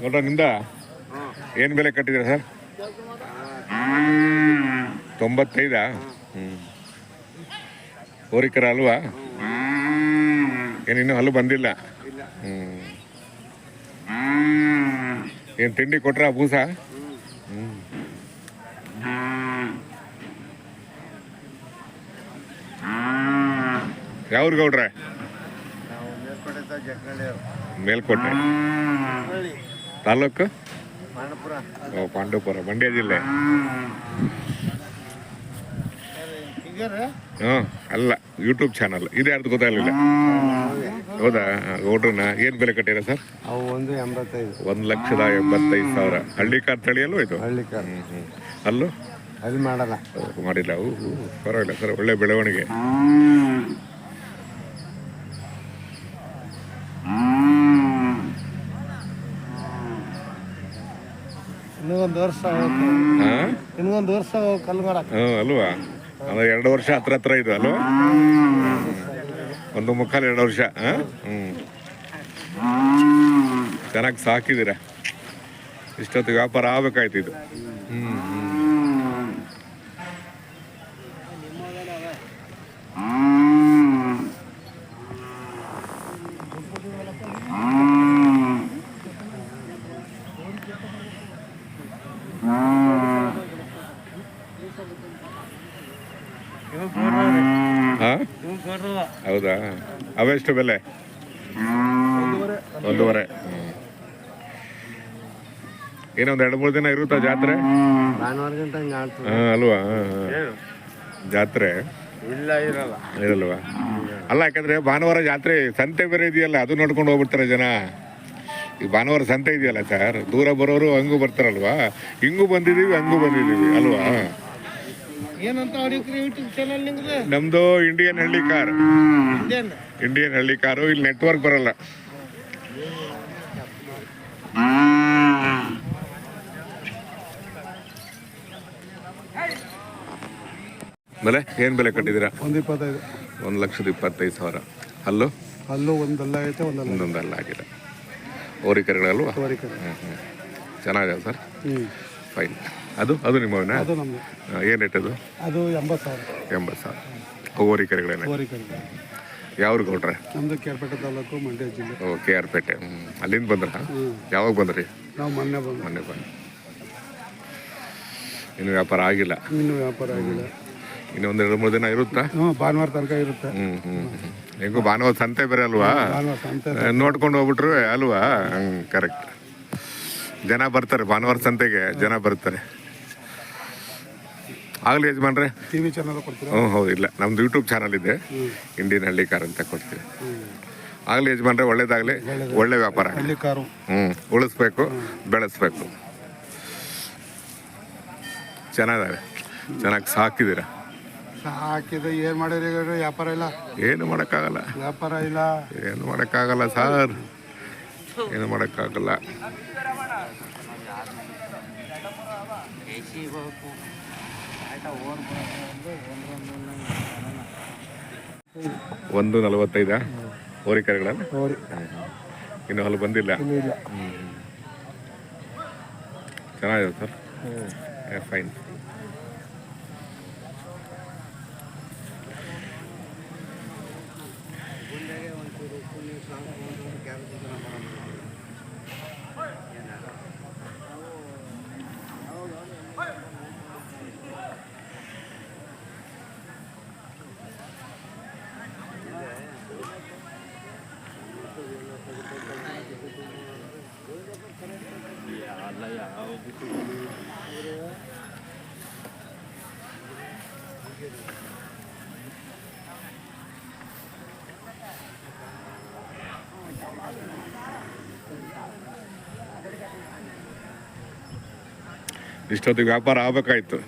ನೋಡ್ರ ನಿಮ್ದ ಏನು ಬೆಲೆ ಕಟ್ಟಿದ್ದೀರಾ ಸರ್? 95? ಹೋರಿಕರ ಅಲ್ವಾ? ಏನಿನ್ನೂ ಹಲ್ಲು ಬಂದಿಲ್ಲ. ಏನು ತಿಂಡಿ ಕೊಟ್ರ ಬೂಸ? ಯಾವ್ರು ಗೌಡ್ರೆ? ಮೇಲ್ಕೋಟೆ ತಾಲೂಕು ಪಾಂಡವಪುರ, ಮಂಡ್ಯ ಜಿಲ್ಲೆ. ಅಲ್ಲ, ಯೂಟ್ಯೂಬ್ ಚಾನಲ್ ಇದು. ಯಾರ್ದು ಗೊತ್ತಾಗಲಿಲ್ಲ. ಹೌದಾ? ಗೌಡ್ರನ್ನ ಏನು ಬೆಲೆ ಕಟ್ಟಿರ ಸರ್? 1,85,000. ಹಳ್ಳಿಕಾರ್ ತಳಿ ಅಲ್ವ ಇದು? ಅಲ್ಲೂ ಅಲ್ಲಿ ಮಾಡಿಲ್ಲ. ಪರವಾಗಿಲ್ಲ ಸರ್, ಒಳ್ಳೆ ಬೆಳವಣಿಗೆ. ಇನ್ನೊಂದು ವರ್ಷ ಕಲ್ಲು ಮಾಡಕ್ಕೆ. ಅಲ್ವಾ? ಅಂದ್ರೆ 2 ವರ್ಷ ಹತ್ರ ಇದು ಅಲ್ವಾ? 1.25-2 ವರ್ಷ. ಚೆನ್ನಾಗಿ ಸಾಕಿದ್ದೀರ. ಇಷ್ಟೊತ್ತು ವ್ಯಾಪಾರ ಆಗ್ಬೇಕಾಯ್ತು ಇದು. ಹೌದಾ? ಅವೆಷ್ಟು ಬೆಲೆ? 1.5. ಏನೊಂದು 2-3 ದಿನ ಇರುತ್ತಾ ಜಾತ್ರೆ? ಅಲ್ವಾ? ಜಾತ್ರೆ ಇರಲ್ವಾ? ಅಲ್ಲ, ಯಾಕಂದ್ರೆ ಭಾನುವಾರ ಜಾತ್ರೆ, ಸಂತೆ ಬೇರೆ ಇದೆಯಲ್ಲ, ಅದು ನೋಡ್ಕೊಂಡು ಹೋಗ್ಬಿಡ್ತಾರೆ ಜನ. ಈಗ ಭಾನುವಾರ ಸಂತೆ ಇದೆಯಲ್ಲ ಸರ್, ದೂರ ಬರೋರು ಹಂಗೂ ಬರ್ತಾರಲ್ವಾ? ಹಿಂಗೂ ಬಂದಿದ್ದೀವಿ, ಹಂಗೂ ಬಂದಿದ್ದೀವಿ ಅಲ್ವಾ? ನಮ್ದು ಇಂಡಿಯನ್ ಹಳ್ಳಿ ಕಾರ್. ಇಂಡಿಯನ್ ಹಳ್ಳಿ ಕಾರು. ಇಲ್ಲಿ ನೆಟ್ವರ್ಕ್ ಬರಲ್ಲ. ಬೆಲೆ ಏನು ಬೆಲೆ ಕಟ್ಟಿದ್ದೀರಾ? 1,25,000. ಅಲ್ಲೂ ಒಂದಲ್ಲ ಐತೆ, ಒಂದೊಂದಲ್ಲ ಆಗಿದೆ. ಹೋರಿಕರುಗಳಲ್ವಾ? ಚೆನ್ನಾಗಿದೆ ಸರ್. ಫೈನ್. ಅದು ನಿಮ್ಮವನ್ನ? ಏನು ರೇಟ್ ಅದು? 80,000. ಹೋರಿಕರುಗಳೇನೆ. ಯಾವ್ರು ಗೌಡ್ರೆ? ನಮ್ದು KR-ಪೇಟೆ ತಾಲೂಕು, ಮಂಡ್ಯ ಜಿಲ್ಲೆ. KR-ಪೇಟೆ. ಅಲ್ಲಿಂದ ಬಂದ್ರ? ಯಾವಾಗ ಬಂದ್ರಿ? ನಾವು ಮೊನ್ನೆ ಬಂದು. ಇನ್ನು ವ್ಯಾಪಾರ ಆಗಿಲ್ಲ? ಇನ್ನು 1-2-3 ದಿನ ಇರುತ್ತಾ? ಭಾನುವಾರ ತನಕ ಇರುತ್ತೆ. ಹೆಂಗು ಭಾನುವಾರ ಸಂತೆ ಬೇರೆ ಅಲ್ವಾ? ನೋಡ್ಕೊಂಡು ಹೋಗ್ಬಿಟ್ರು ಅಲ್ವಾ? ಕರೆಕ್ಟ್. ಜನ ಬರ್ತಾರೆ ಭಾನುವಾರ ಸಂತೆಗೆ, ಜನ ಬರ್ತಾರೆ. ಆಗಲಿ ಯಜಮಾನ್ರೆ. TV ಚಾನಲ್ ಕೊಡ್ತೀರಾ? ಹೌದು. ಇಲ್ಲ, ನಮ್ದು ಯೂಟ್ಯೂಬ್ ಚಾನಲ್ ಇದೆ, ಇಂಡಿಯನ್ ಹಳ್ಳಿ ಕಾರ್ ಅಂತ ಕೊಡ್ತೀವಿ. ಆಗಲಿ ಯಜಮಾನ್ರೆ, ಒಳ್ಳೇದಾಗಲಿ. ಒಳ್ಳೆ ವ್ಯಾಪಾರ. ಉಳಿಸ್ಬೇಕು, ಬೆಳೆಸ್ಬೇಕು. ಚೆನ್ನಾಗಿ ಸಾಕಿದ್ದೀರ. ಏನು ಮಾಡಿರಿ? ವ್ಯಾಪಾರ ಇಲ್ಲ. ಏನು ಮಾಡೋಕ್ಕಾಗಲ್ಲ. ವ್ಯಾಪಾರ ಇಲ್ಲ. ಏನು ಮಾಡೋಕ್ಕಾಗಲ್ಲ ಸರ್, ಏನು ಮಾಡೋಕ್ಕಾಗಲ್ಲ. ಒಂದು 45 ಹೋರಿಕರುಗಳಲ್ಲ? ಇನ್ನು ಹಲ್ಲು ಬಂದಿಲ್ಲ. ಚೆನ್ನಾಗಿದೆ ಸರ್. ಫೈನ್. ಇಷ್ಟೊತ್ತಿಗೆ ವ್ಯಾಪಾರ ಆಗಬೇಕಾಯ್ತು.